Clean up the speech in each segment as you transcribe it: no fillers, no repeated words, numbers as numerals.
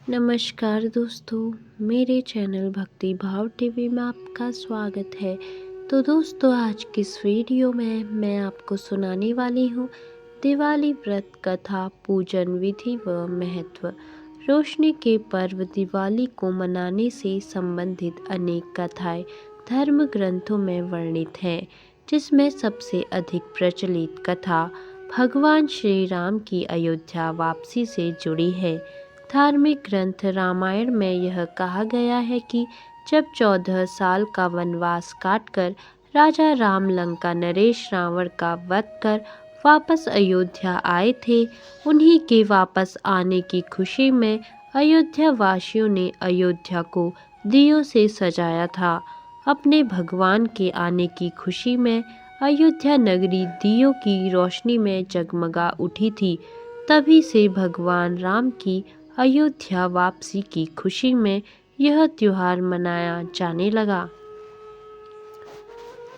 नमस्कार दोस्तों, मेरे चैनल भक्ति भाव टीवी में आपका स्वागत है। तो दोस्तों, आज की इस वीडियो में मैं आपको सुनाने वाली हूँ दिवाली व्रत कथा, पूजन विधि व महत्व। रोशनी के पर्व दिवाली को मनाने से संबंधित अनेक कथाएं धर्म ग्रंथों में वर्णित हैं, जिसमें सबसे अधिक प्रचलित कथा भगवान श्री राम की अयोध्या वापसी से जुड़ी है। धार्मिक ग्रंथ रामायण में यह कहा गया है कि जब 14 साल का वनवास काटकर राजा राम लंका नरेश रावण का वध कर वापस अयोध्या आए थे, उन्हीं के वापस आने की खुशी में अयोध्या वासियों ने अयोध्या को दियों से सजाया था। अपने भगवान के आने की खुशी में अयोध्या नगरी दियों की रोशनी में जगमगा उठी थी। तभी से भगवान राम की अयोध्या वापसी की खुशी में यह त्योहार मनाया जाने लगा।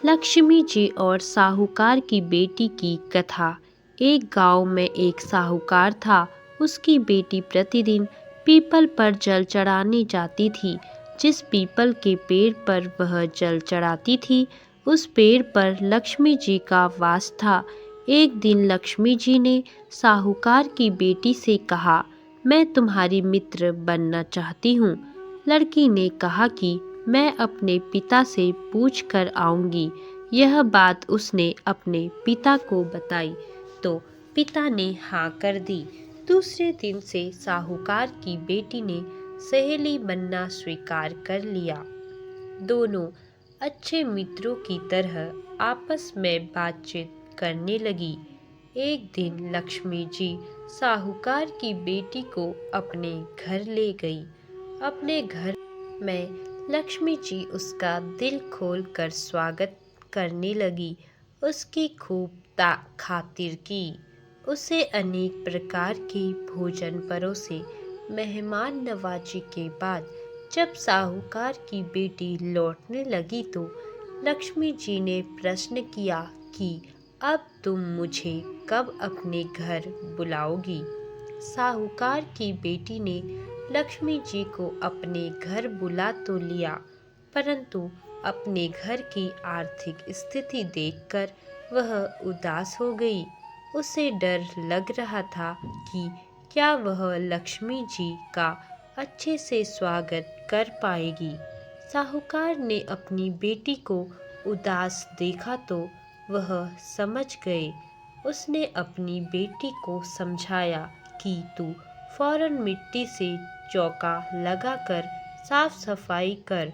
लक्ष्मी जी और साहूकार की बेटी की कथा। एक गांव में एक साहूकार था। उसकी बेटी प्रतिदिन पीपल पर जल चढ़ाने जाती थी। जिस पीपल के पेड़ पर वह जल चढ़ाती थी, उस पेड़ पर लक्ष्मी जी का वास था। एक दिन लक्ष्मी जी ने साहूकार की बेटी से कहा, मैं तुम्हारी मित्र बनना चाहती हूँ। लड़की ने कहा कि मैं अपने पिता से पूछ कर आऊँगी। यह बात उसने अपने पिता को बताई तो पिता ने हाँ कर दी। दूसरे दिन से साहूकार की बेटी ने सहेली बनना स्वीकार कर लिया। दोनों अच्छे मित्रों की तरह आपस में बातचीत करने लगी। एक दिन लक्ष्मी जी साहूकार की बेटी को अपने घर ले गई। अपने घर में लक्ष्मी जी उसका दिल खोल कर स्वागत करने लगी। उसकी खूब खातिर की। उसे अनेक प्रकार के भोजन परोसे। मेहमान नवाजी के बाद जब साहूकार की बेटी लौटने लगी तो लक्ष्मी जी ने प्रश्न किया कि अब तुम मुझे कब अपने घर बुलाओगी। साहूकार की बेटी ने लक्ष्मी जी को अपने घर बुला तो लिया, परंतु अपने घर की आर्थिक स्थिति देखकर वह उदास हो गई। उसे डर लग रहा था कि क्या वह लक्ष्मी जी का अच्छे से स्वागत कर पाएगी। साहूकार ने अपनी बेटी को उदास देखा तो वह समझ गए। उसने अपनी बेटी को समझाया कि तू फौरन मिट्टी से चौका लगाकर साफ सफाई कर,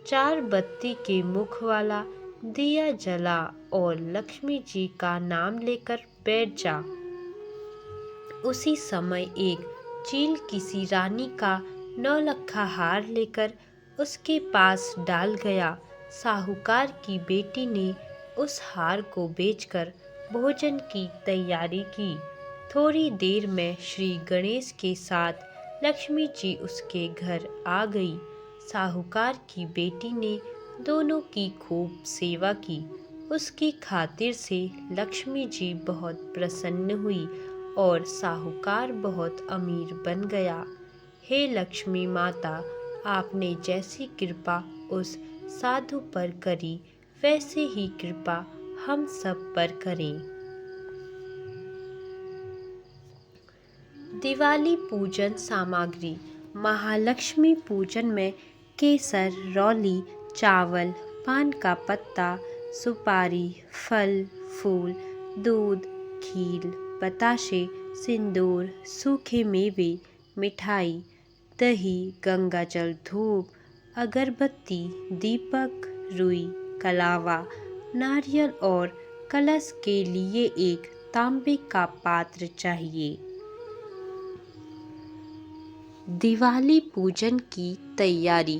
4 बत्ती के मुख वाला दिया जला और लक्ष्मी जी का नाम लेकर बैठ जा। उसी समय एक चील किसी रानी का 9 लखा हार लेकर उसके पास डाल गया। साहूकार की बेटी ने उस हार को बेचकर भोजन की तैयारी की। थोड़ी देर में श्री गणेश के साथ लक्ष्मी जी उसके घर आ गई। साहूकार की बेटी ने दोनों की खूब सेवा की। उसकी खातिर से लक्ष्मी जी बहुत प्रसन्न हुई और साहूकार बहुत अमीर बन गया। हे लक्ष्मी माता, आपने जैसी कृपा उस साधु पर करी, वैसे ही कृपा हम सब पर करें। दिवाली पूजन सामग्री। महालक्ष्मी पूजन में केसर, रौली, चावल, पान का पत्ता, सुपारी, फल फूल, दूध, खीर, बताशे, सिंदूर, सूखे मेवे, मिठाई, दही, गंगाजल, धूप, अगरबत्ती, दीपक, रुई, कलावा, नारियल और कलश के लिए एक तांबे का पात्र चाहिए। दिवाली पूजन की तैयारी।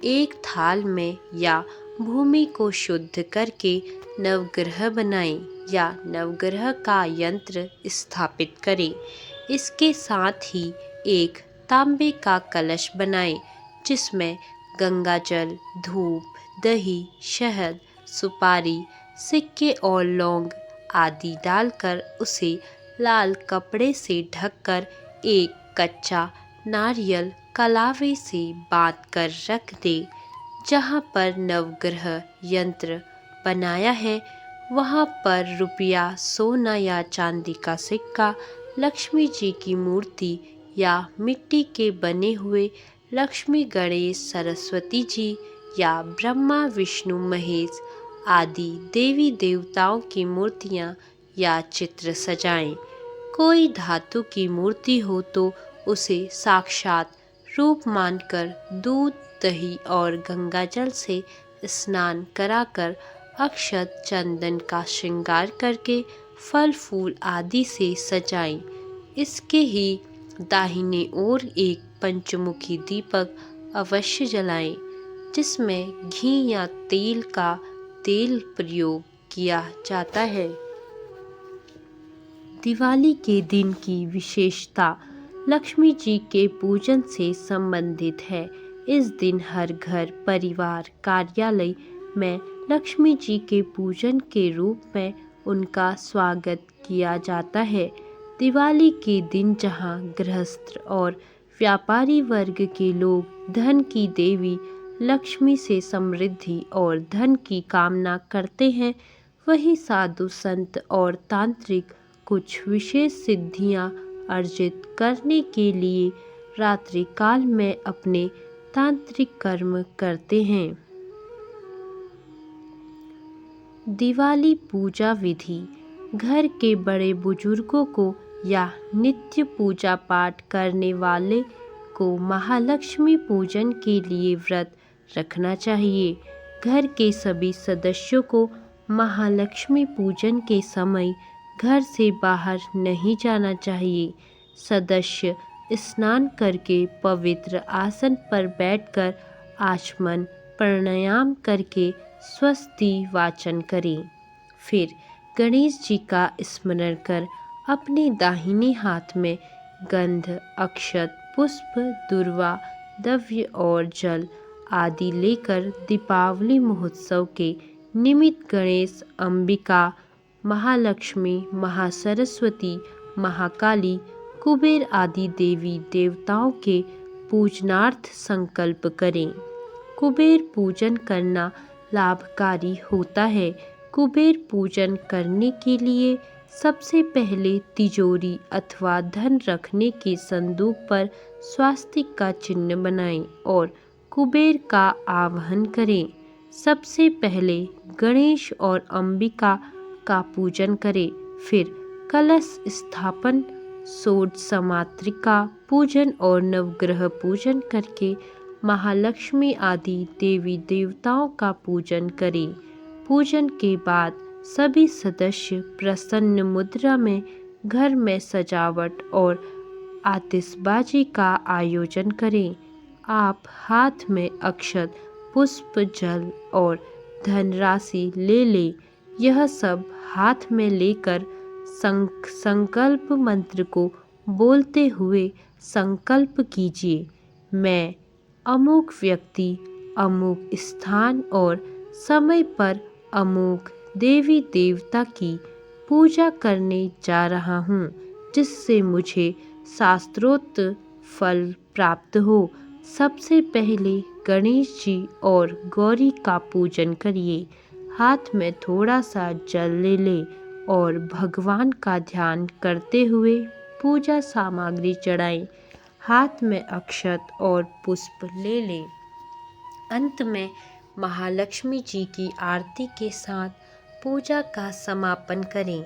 एक थाल में या भूमि को शुद्ध करके नवग्रह बनाएं या नवग्रह का यंत्र स्थापित करें। इसके साथ ही एक तांबे का कलश बनाएं, जिसमें गंगाजल, धूप, दही, शहद, सुपारी, सिक्के और लौंग आदि डालकर उसे लाल कपड़े से ढककर एक कच्चा नारियल कलावे से बांध कर रख दे। जहाँ पर नवग्रह यंत्र बनाया है वहाँ पर रुपया, सोना या चांदी का सिक्का, लक्ष्मी जी की मूर्ति या मिट्टी के बने हुए लक्ष्मी, गणेश, सरस्वती जी या ब्रह्मा, विष्णु, महेश आदि देवी देवताओं की मूर्तियाँ या चित्र सजाएं। कोई धातु की मूर्ति हो तो उसे साक्षात रूप मानकर दूध, दही और गंगाजल से स्नान कराकर अक्षत चंदन का श्रृंगार करके फल फूल आदि से सजाएं। इसके ही दाहिने ओर एक पंचमुखी दीपक अवश्य जलाएं, जिसमें घी या तेल प्रयोग किया जाता है। दिवाली के दिन की विशेषता लक्ष्मी जी के पूजन से संबंधित है। इस दिन हर घर, परिवार, कार्यालय में लक्ष्मी जी के पूजन के रूप में उनका स्वागत किया जाता है। दिवाली के दिन जहां गृहस्थ और व्यापारी वर्ग के लोग धन की देवी लक्ष्मी से समृद्धि और धन की कामना करते हैं, वहीं साधु संत और तांत्रिक कुछ विशेष सिद्धियां अर्जित करने के लिए रात्रि काल में अपने तांत्रिक कर्म करते हैं। दिवाली पूजा विधि। घर के बड़े बुजुर्गों को या नित्य पूजा पाठ करने वाले को महालक्ष्मी पूजन के लिए व्रत रखना चाहिए। घर के सभी सदस्यों को महालक्ष्मी पूजन के समय घर से बाहर नहीं जाना चाहिए। सदस्य स्नान करके पवित्र आसन पर बैठकर आचमन प्राणायाम करके स्वस्ति वाचन करें। फिर गणेश जी का स्मरण कर अपने दाहिने हाथ में गंध, अक्षत, पुष्प, दुर्वा, द्रव्य और जल आदि लेकर दीपावली महोत्सव के निमित्त गणेश, अंबिका, महालक्ष्मी, महासरस्वती, महाकाली, कुबेर आदि देवी देवताओं के पूजनार्थ संकल्प करें। कुबेर पूजन करना लाभकारी होता है। कुबेर पूजन करने के लिए सबसे पहले तिजोरी अथवा धन रखने के संदूक पर स्वास्तिक का चिन्ह बनाएं और कुबेर का आवाहन करें। सबसे पहले गणेश और अंबिका का पूजन करें, फिर कलश स्थापन, षोडश समातृका पूजन और नवग्रह पूजन करके महालक्ष्मी आदि देवी देवताओं का पूजन करें। पूजन के बाद सभी सदस्य प्रसन्न मुद्रा में घर में सजावट और आतिशबाजी का आयोजन करें। आप हाथ में अक्षत, पुष्प, जल और धनराशि ले लें। यह सब हाथ में लेकर संकल्प मंत्र को बोलते हुए संकल्प कीजिए, मैं अमुक व्यक्ति, अमुक स्थान और समय पर अमुक देवी देवता की पूजा करने जा रहा हूँ, जिससे मुझे शास्त्रोक्त फल प्राप्त हो। सबसे पहले गणेश जी और गौरी का पूजन करिए। हाथ में थोड़ा सा जल ले लें और भगवान का ध्यान करते हुए पूजा सामग्री चढ़ाएं। हाथ में अक्षत और पुष्प ले लें। अंत में महालक्ष्मी जी की आरती के साथ पूजा का समापन करें।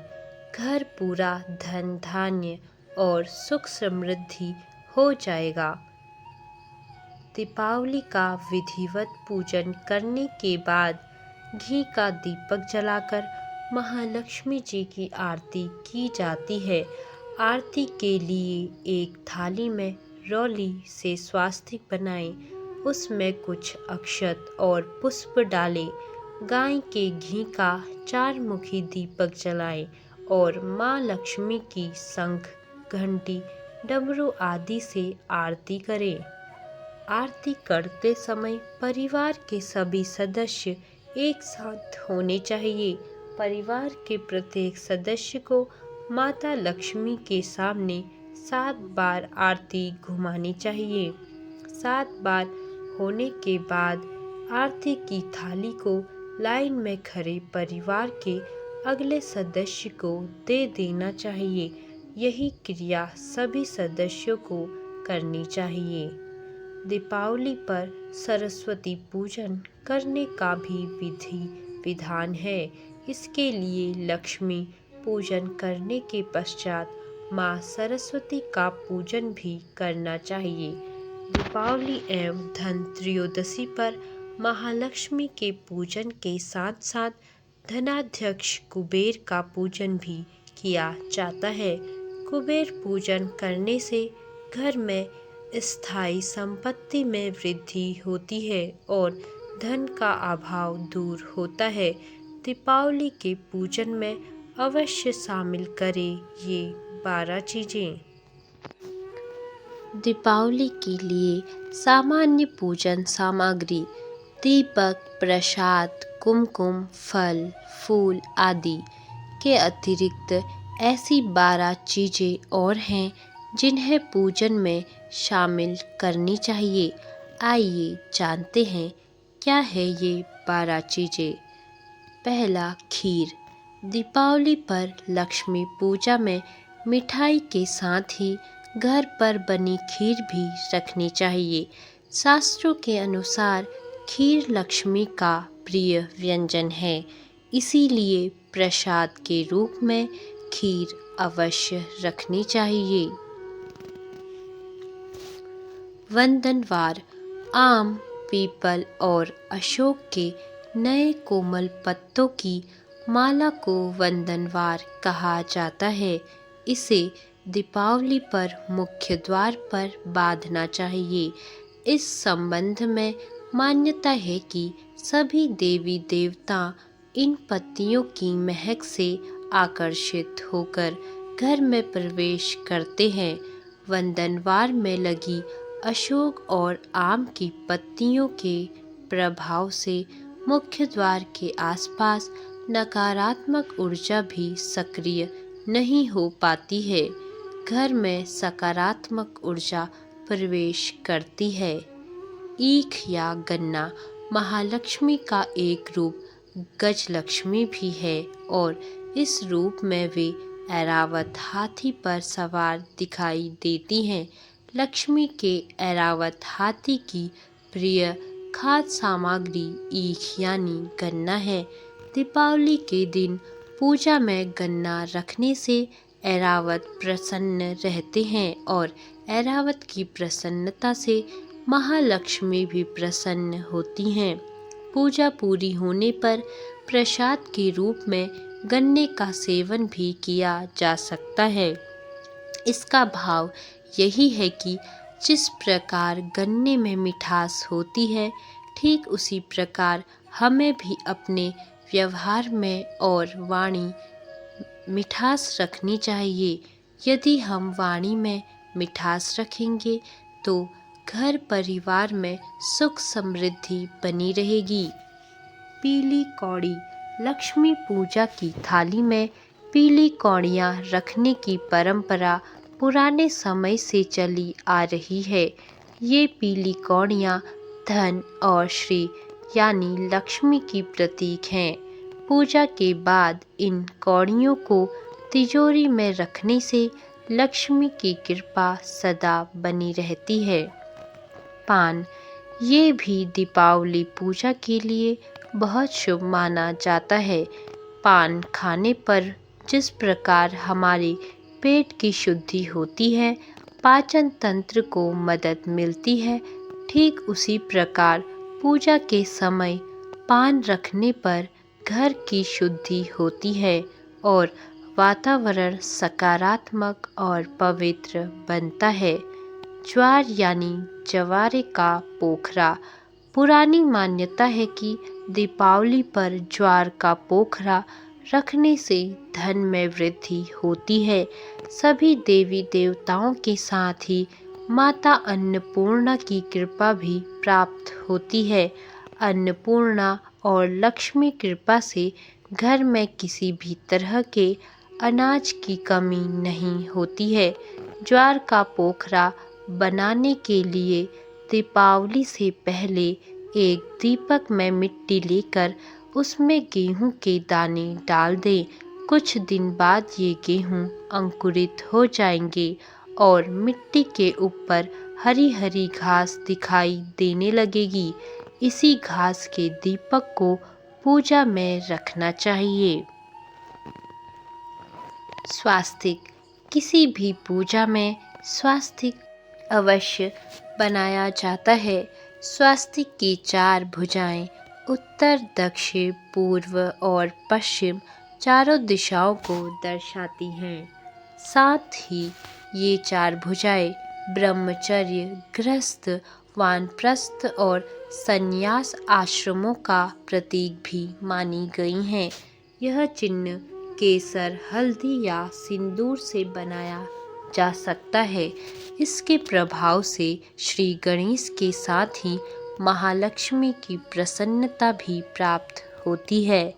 घर पूरा धन, धान्य और सुख समृद्धि हो जाएगा। दीपावली का विधिवत पूजन करने के बाद घी का दीपक जलाकर महालक्ष्मी जी की आरती की जाती है। आरती के लिए एक थाली में रौली से स्वास्तिक बनाएं, उसमें कुछ अक्षत और पुष्प डालें। गाय के घी का 4 मुखी दीपक जलाएं और माँ लक्ष्मी की शंख, घंटी, डमरू आदि से आरती करें। आरती करते समय परिवार के सभी सदस्य एक साथ होने चाहिए। परिवार के प्रत्येक सदस्य को माता लक्ष्मी के सामने 7 बार आरती घुमानी चाहिए। 7 बार होने के बाद आरती की थाली को लाइन में खड़े परिवार के अगले सदस्य को दे देना चाहिए। यही क्रिया सभी सदस्यों को करनी चाहिए। दीपावली पर सरस्वती पूजन करने का भी विधान है। इसके लिए लक्ष्मी पूजन करने के पश्चात माँ सरस्वती का पूजन भी करना चाहिए। दीपावली एवं धन त्रयोदशी पर महालक्ष्मी के पूजन के साथ साथ धनाध्यक्ष कुबेर का पूजन भी किया जाता है। कुबेर पूजन करने से घर में स्थायी संपत्ति में वृद्धि होती है और धन का अभाव दूर होता है। दीपावली के पूजन में अवश्य शामिल करें ये 12 चीज़ें। दीपावली के लिए सामान्य पूजन सामग्री: दीपक, प्रसाद, कुमकुम, फल, फूल आदि के अतिरिक्त ऐसी 12 चीज़ें और हैं जिन्हें पूजन में शामिल करनी चाहिए। आइए जानते हैं क्या है ये 12 चीज़ें। पहला, खीर। दीपावली पर लक्ष्मी पूजा में मिठाई के साथ ही घर पर बनी खीर भी रखनी चाहिए। शास्त्रों के अनुसार खीर लक्ष्मी का प्रिय व्यंजन है, इसीलिए प्रसाद के रूप में खीर अवश्य रखनी चाहिए। वंदनवार। आम, पीपल और अशोक के नए कोमल पत्तों की माला को वंदनवार कहा जाता है। इसे दीपावली पर मुख्य द्वार पर बांधना चाहिए। इस संबंध में मान्यता है कि सभी देवी देवता इन पत्तियों की महक से आकर्षित होकर घर में प्रवेश करते हैं। वंदनवार में लगी अशोक और आम की पत्तियों के प्रभाव से मुख्य द्वार के आसपास नकारात्मक ऊर्जा भी सक्रिय नहीं हो पाती है। घर में सकारात्मक ऊर्जा प्रवेश करती है। ईख या गन्ना महालक्ष्मी का एक रूप गजलक्ष्मी भी है और इस रूप में वे ऐरावत हाथी पर सवार दिखाई देती हैं। लक्ष्मी के ऐरावत हाथी की प्रिय खाद्य सामग्री ईख यानी गन्ना है। दीपावली के दिन पूजा में गन्ना रखने से ऐरावत प्रसन्न रहते हैं और ऐरावत की प्रसन्नता से महालक्ष्मी भी प्रसन्न होती हैं। पूजा पूरी होने पर प्रसाद के रूप में गन्ने का सेवन भी किया जा सकता है। इसका भाव यही है कि जिस प्रकार गन्ने में मिठास होती है, ठीक उसी प्रकार हमें भी अपने व्यवहार में और वाणी मिठास रखनी चाहिए। यदि हम वाणी में मिठास रखेंगे तो घर परिवार में सुख समृद्धि बनी रहेगी। पीली कौड़ी। लक्ष्मी पूजा की थाली में पीली कौड़ियाँ रखने की परंपरा पुराने समय से चली आ रही है। ये पीली कौड़ियाँ धन और श्री यानी लक्ष्मी की प्रतीक हैं। पूजा के बाद इन कौड़ियों को तिजोरी में रखने से लक्ष्मी की कृपा सदा बनी रहती है। पान। ये भी दीपावली पूजा के लिए बहुत शुभ माना जाता है। पान खाने पर जिस प्रकार हमारे पेट की शुद्धि होती है, पाचन तंत्र को मदद मिलती है, ठीक उसी प्रकार पूजा के समय पान रखने पर घर की शुद्धि होती है और वातावरण सकारात्मक और पवित्र बनता है। ज्वार यानी जवारे का पोखरा। पुरानी मान्यता है कि दीपावली पर ज्वार का पोखरा रखने से धन में वृद्धि होती है। सभी देवी देवताओं के साथ ही माता अन्नपूर्णा की कृपा भी प्राप्त होती है। अन्नपूर्णा और लक्ष्मी कृपा से घर में किसी भी तरह के अनाज की कमी नहीं होती है। ज्वार का पोखरा बनाने के लिए दीपावली से पहले एक दीपक में मिट्टी लेकर उसमें गेहूं के दाने डाल दें। कुछ दिन बाद ये गेहूं अंकुरित हो जाएंगे और मिट्टी के ऊपर हरी हरी घास दिखाई देने लगेगी। इसी घास के दीपक को पूजा में रखना चाहिए। स्वास्तिक। किसी भी पूजा में स्वास्तिक अवश्य बनाया जाता है। स्वास्तिक की 4 भुजाएं उत्तर, दक्षिण, पूर्व और पश्चिम चारों दिशाओं को दर्शाती हैं। साथ ही ये 4 भुजाएं ब्रह्मचर्य, गृहस्थ, वानप्रस्थ और संन्यास आश्रमों का प्रतीक भी मानी गई हैं। यह चिन्ह केसर, हल्दी या सिंदूर से बनाया जा सकता है। इसके प्रभाव से श्री गणेश के साथ ही महालक्ष्मी की प्रसन्नता भी प्राप्त होती है।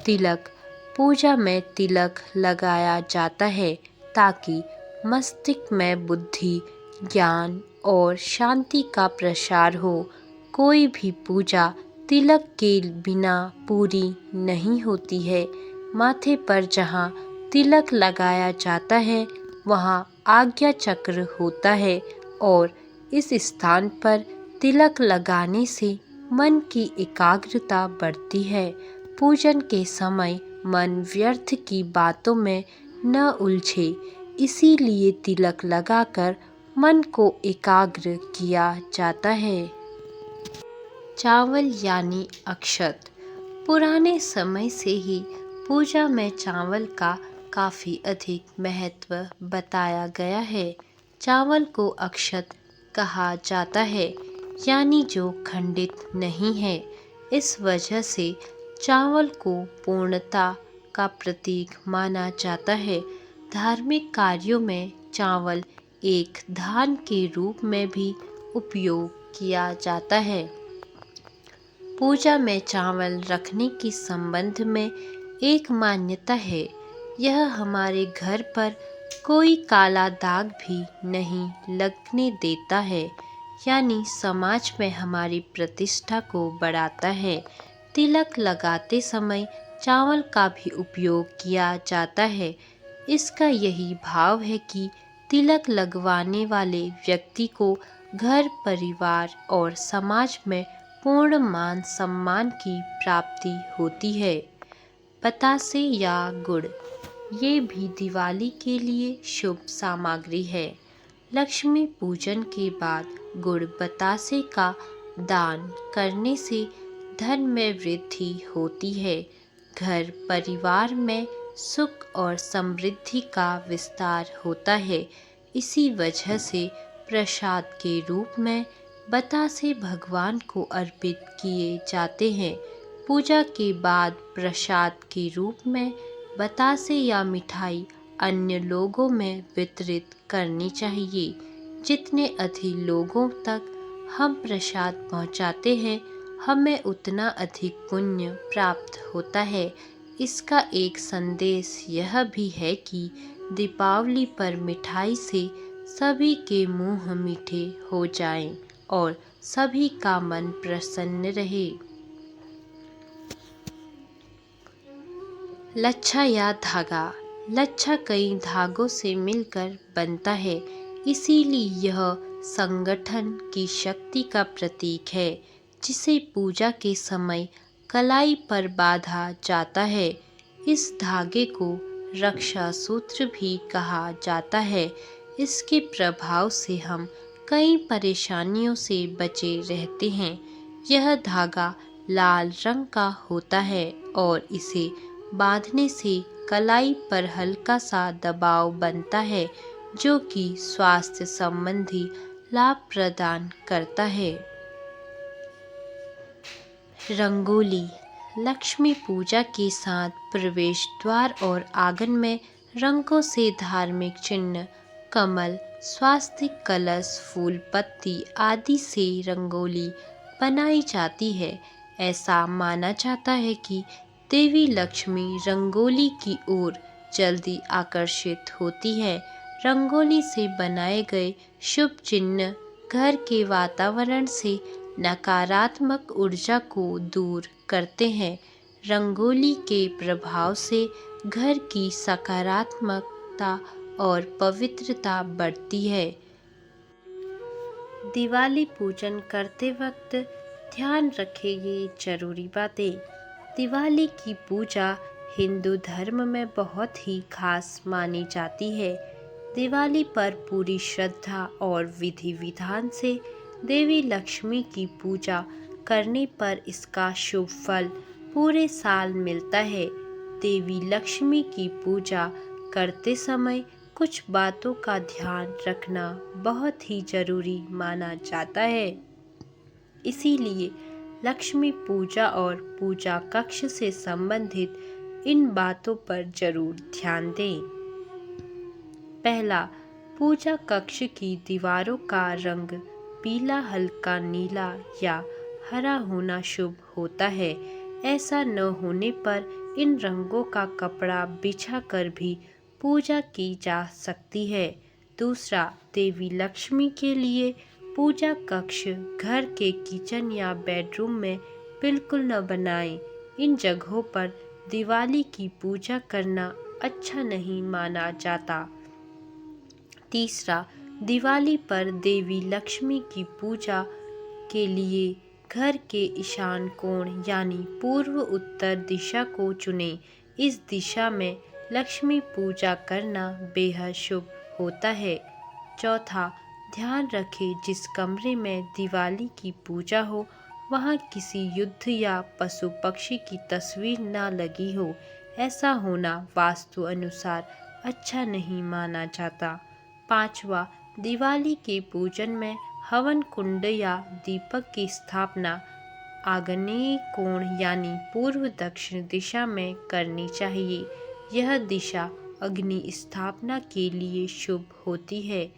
तिलक। पूजा में तिलक लगाया जाता है ताकि मस्तिष्क में बुद्धि, ज्ञान और शांति का प्रसार हो। कोई भी पूजा तिलक के बिना पूरी नहीं होती है। माथे पर जहाँ तिलक लगाया जाता है वहाँ आज्ञा चक्र होता है और इस स्थान पर तिलक लगाने से मन की एकाग्रता बढ़ती है। पूजन के समय मन व्यर्थ की बातों में न उलझे, इसीलिए तिलक लगाकर मन को एकाग्र किया जाता है। चावल यानी अक्षत। पुराने समय से ही पूजा में चावल का काफ़ी अधिक महत्व बताया गया है। चावल को अक्षत कहा जाता है, यानी जो खंडित नहीं है। इस वजह से चावल को पूर्णता का प्रतीक माना जाता है। धार्मिक कार्यों में चावल एक दान के रूप में भी उपयोग किया जाता है। पूजा में चावल रखने के संबंध में एक मान्यता है। यह हमारे घर पर कोई काला दाग भी नहीं लगने देता है, यानी समाज में हमारी प्रतिष्ठा को बढ़ाता है। तिलक लगाते समय चावल का भी उपयोग किया जाता है। इसका यही भाव है कि तिलक लगवाने वाले व्यक्ति को घर, परिवार और समाज में पूर्ण मान सम्मान की प्राप्ति होती है। बतासे या गुड़, ये भी दिवाली के लिए शुभ सामग्री है। लक्ष्मी पूजन के बाद गुड़ बतासे का दान करने से धन में वृद्धि होती है। घर परिवार में सुख और समृद्धि का विस्तार होता है। इसी वजह से प्रसाद के रूप में बतासे भगवान को अर्पित किए जाते हैं। पूजा के बाद प्रसाद के रूप में बतासे या मिठाई अन्य लोगों में वितरित करनी चाहिए। जितने अधिक लोगों तक हम प्रसाद पहुंचाते हैं, हमें उतना अधिक पुण्य प्राप्त होता है। इसका एक संदेश यह भी है कि दीपावली पर मिठाई से सभी के मुंह मीठे हो जाएं और सभी का मन प्रसन्न रहे। लच्छा या धागा। लच्छा कई धागों से मिलकर बनता है, इसीलिए यह संगठन की शक्ति का प्रतीक है, जिसे पूजा के समय कलाई पर बांधा जाता है। इस धागे को रक्षा सूत्र भी कहा जाता है। इसके प्रभाव से हम कई परेशानियों से बचे रहते हैं। यह धागा लाल रंग का होता है और इसे बांधने से कलाई पर हल्का सा दबाव बनता है, जो कि स्वास्थ्य संबंधी लाभ प्रदान करता है। रंगोली। लक्ष्मी पूजा के साथ प्रवेश द्वार और आंगन में रंगों से धार्मिक चिन्ह, कमल, स्वास्तिक, कलश, फूल, पत्ती आदि से रंगोली बनाई जाती है। ऐसा माना जाता है कि देवी लक्ष्मी रंगोली की ओर जल्दी आकर्षित होती है। रंगोली से बनाए गए शुभ चिन्ह घर के वातावरण से नकारात्मक ऊर्जा को दूर करते हैं। रंगोली के प्रभाव से घर की सकारात्मकता और पवित्रता बढ़ती है। दिवाली पूजन करते वक्त ध्यान रखें ये जरूरी बातें। दिवाली की पूजा हिंदू धर्म में बहुत ही खास मानी जाती है। दिवाली पर पूरी श्रद्धा और विधि विधान से देवी लक्ष्मी की पूजा करने पर इसका शुभ फल पूरे साल मिलता है। देवी लक्ष्मी की पूजा करते समय कुछ बातों का ध्यान रखना बहुत ही जरूरी माना जाता है। इसीलिए लक्ष्मी पूजा और पूजा कक्ष से संबंधित इन बातों पर जरूर ध्यान दें। पहला, पूजा कक्ष की दीवारों का रंग पीला, हल्का नीला या हरा होना शुभ होता है। ऐसा न होने पर इन रंगों का कपड़ा बिछाकर भी पूजा की जा सकती है। दूसरा, देवी लक्ष्मी के लिए पूजा कक्ष घर के किचन या बेडरूम में बिल्कुल न बनाएं। इन जगहों पर दिवाली की पूजा करना अच्छा नहीं माना जाता। तीसरा, दिवाली पर देवी लक्ष्मी की पूजा के लिए घर के ईशान कोण यानी पूर्व उत्तर दिशा को चुनें। इस दिशा में लक्ष्मी पूजा करना बेहद शुभ होता है। चौथा, ध्यान रखें जिस कमरे में दिवाली की पूजा हो वहाँ किसी युद्ध या पशु पक्षी की तस्वीर ना लगी हो। ऐसा होना वास्तु अनुसार अच्छा नहीं माना जाता। पांचवा, दिवाली के पूजन में हवन कुंड या दीपक की स्थापना आग्नेय कोण यानी पूर्व दक्षिण दिशा में करनी चाहिए। यह दिशा अग्नि स्थापना के लिए शुभ होती है।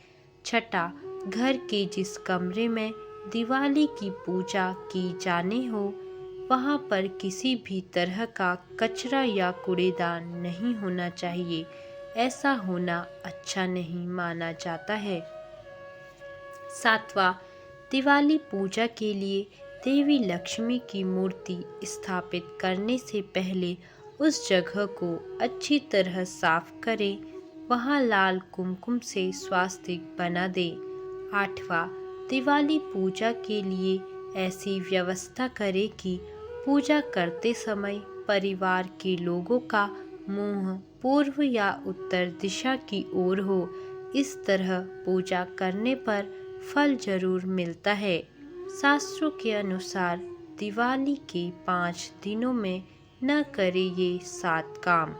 छठा, घर के जिस कमरे में दिवाली की पूजा की जाने हो वहाँ पर किसी भी तरह का कचरा या कूड़ेदान नहीं होना चाहिए। ऐसा होना अच्छा नहीं माना जाता है। सातवां, दिवाली पूजा के लिए देवी लक्ष्मी की मूर्ति स्थापित करने से पहले उस जगह को अच्छी तरह साफ करें। वहाँ लाल कुमकुम से स्वास्तिक बना दें। आठवां, दिवाली पूजा के लिए ऐसी व्यवस्था करें कि पूजा करते समय परिवार के लोगों का मुंह पूर्व या उत्तर दिशा की ओर हो। इस तरह पूजा करने पर फल जरूर मिलता है। शास्त्रों के अनुसार दिवाली के 5 दिनों में न करे ये 7 काम।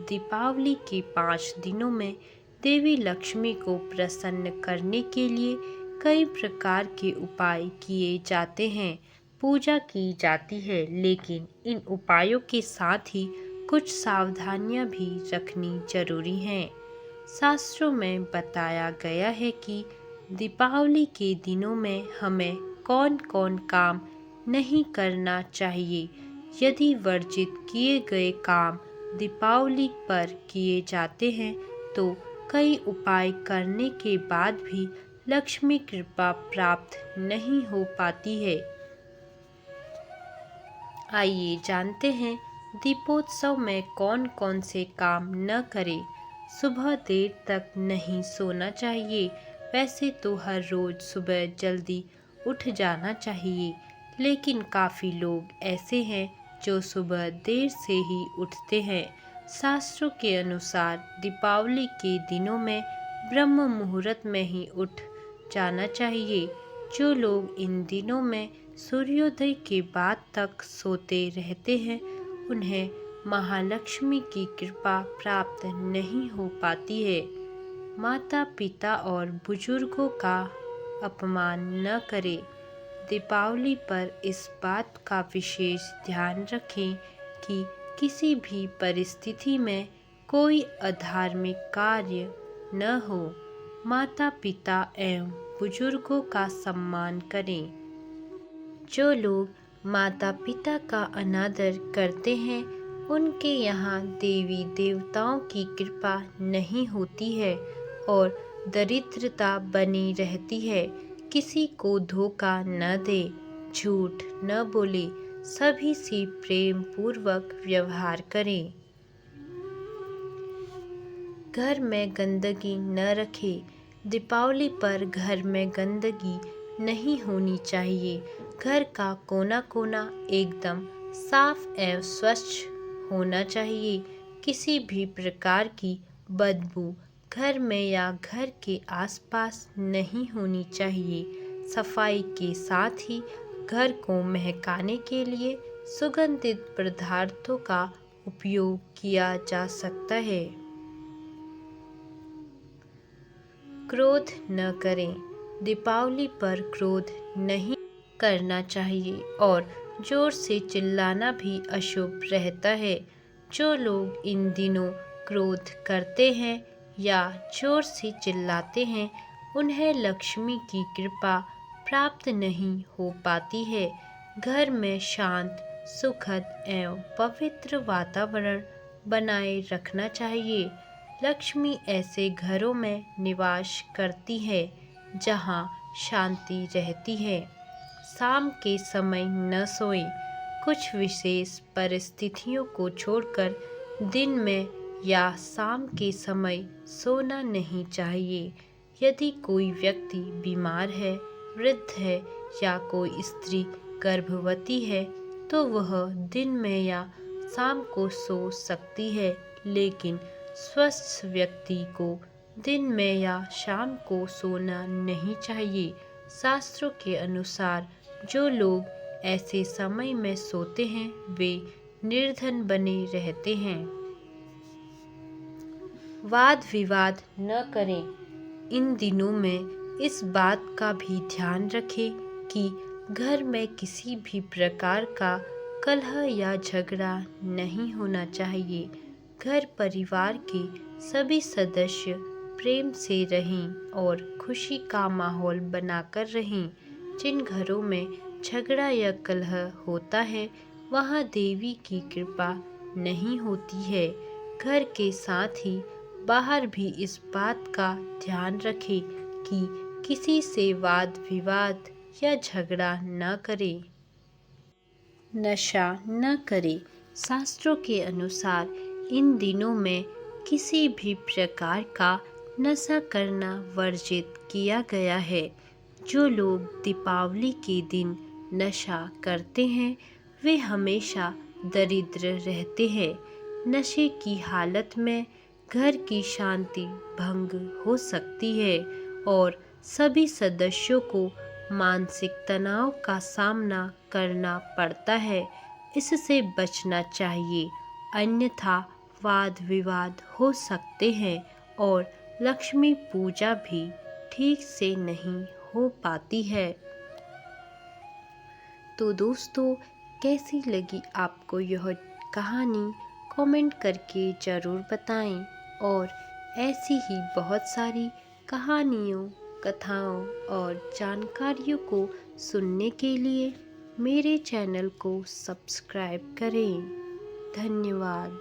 दीपावली के 5 दिनों में देवी लक्ष्मी को प्रसन्न करने के लिए कई प्रकार के उपाय किए जाते हैं, पूजा की जाती है, लेकिन इन उपायों के साथ ही कुछ सावधानियां भी रखनी जरूरी हैं। शास्त्रों में बताया गया है कि दीपावली के दिनों में हमें कौन कौन काम नहीं करना चाहिए। यदि वर्जित किए गए काम दीपावली पर किए जाते हैं तो कई उपाय करने के बाद भी लक्ष्मी कृपा प्राप्त नहीं हो पाती है। आइए जानते हैं दीपोत्सव में कौन कौन से काम न करें। सुबह देर तक नहीं सोना चाहिए। वैसे तो हर रोज सुबह जल्दी उठ जाना चाहिए, लेकिन काफ़ी लोग ऐसे हैं जो सुबह देर से ही उठते हैं। शास्त्रों के अनुसार दीपावली के दिनों में ब्रह्म मुहूर्त में ही उठ जाना चाहिए। जो लोग इन दिनों में सूर्योदय के बाद तक सोते रहते हैं उन्हें महालक्ष्मी की कृपा प्राप्त नहीं हो पाती है। माता पिता और बुजुर्गों का अपमान न करें। दीपावली पर इस बात का विशेष ध्यान रखें कि किसी भी परिस्थिति में कोई अधार्मिक कार्य न हो। माता पिता एवं बुजुर्गों का सम्मान करें। जो लोग माता पिता का अनादर करते हैं उनके यहाँ देवी देवताओं की कृपा नहीं होती है। और दरिद्रता बनी रहती है। किसी को धोखा न दे, झूठ न बोले, सभी से प्रेम पूर्वक व्यवहार करें। घर में गंदगी न रखें। दीपावली पर घर में गंदगी नहीं होनी चाहिए। घर का कोना कोना एकदम साफ एवं स्वच्छ होना चाहिए। किसी भी प्रकार की बदबू घर में या घर के आसपास नहीं होनी चाहिए। सफाई के साथ ही घर को महकाने के लिए सुगंधित पदार्थों का उपयोग किया जा सकता है। क्रोध न करें। दीपावली पर क्रोध नहीं करना चाहिए और जोर से चिल्लाना भी अशुभ रहता है। जो लोग इन दिनों क्रोध करते हैं या जोर से चिल्लाते हैं, उन्हें लक्ष्मी की कृपा प्राप्त नहीं हो पाती है। घर में शांत, सुखद एवं पवित्र वातावरण बनाए रखना चाहिए। लक्ष्मी ऐसे घरों में निवास करती है जहाँ शांति रहती है। शाम के समय न सोएं। कुछ विशेष परिस्थितियों को छोड़कर दिन में या शाम के समय सोना नहीं चाहिए। यदि कोई व्यक्ति बीमार है, वृद्ध है या कोई स्त्री गर्भवती है तो वह दिन में या शाम को सो सकती है, लेकिन स्वस्थ व्यक्ति को दिन में या शाम को सोना नहीं चाहिए। शास्त्रों के अनुसार जो लोग ऐसे समय में सोते हैं वे निर्धन बने रहते हैं। वाद विवाद न करें। इन दिनों में इस बात का भी ध्यान रखें कि घर में किसी भी प्रकार का कलह या झगड़ा नहीं होना चाहिए। घर परिवार के सभी सदस्य प्रेम से रहें और खुशी का माहौल बनाकर रहें। जिन घरों में झगड़ा या कलह होता है वहाँ देवी की कृपा नहीं होती है। घर के साथ ही बाहर भी इस बात का ध्यान रखें कि किसी से वाद विवाद या झगड़ा न करें। नशा न करें। शास्त्रों के अनुसार इन दिनों में किसी भी प्रकार का नशा करना वर्जित किया गया है। जो लोग दीपावली के दिन नशा करते हैं वे हमेशा दरिद्र रहते हैं। नशे की हालत में घर की शांति भंग हो सकती है और सभी सदस्यों को मानसिक तनाव का सामना करना पड़ता है। इससे बचना चाहिए, अन्यथा वाद विवाद हो सकते हैं और लक्ष्मी पूजा भी ठीक से नहीं हो पाती है। तो दोस्तों, कैसी लगी आपको यह कहानी कमेंट करके ज़रूर बताएं और ऐसी ही बहुत सारी कहानियों, कथाओं और जानकारियों को सुनने के लिए मेरे चैनल को सब्सक्राइब करें। धन्यवाद।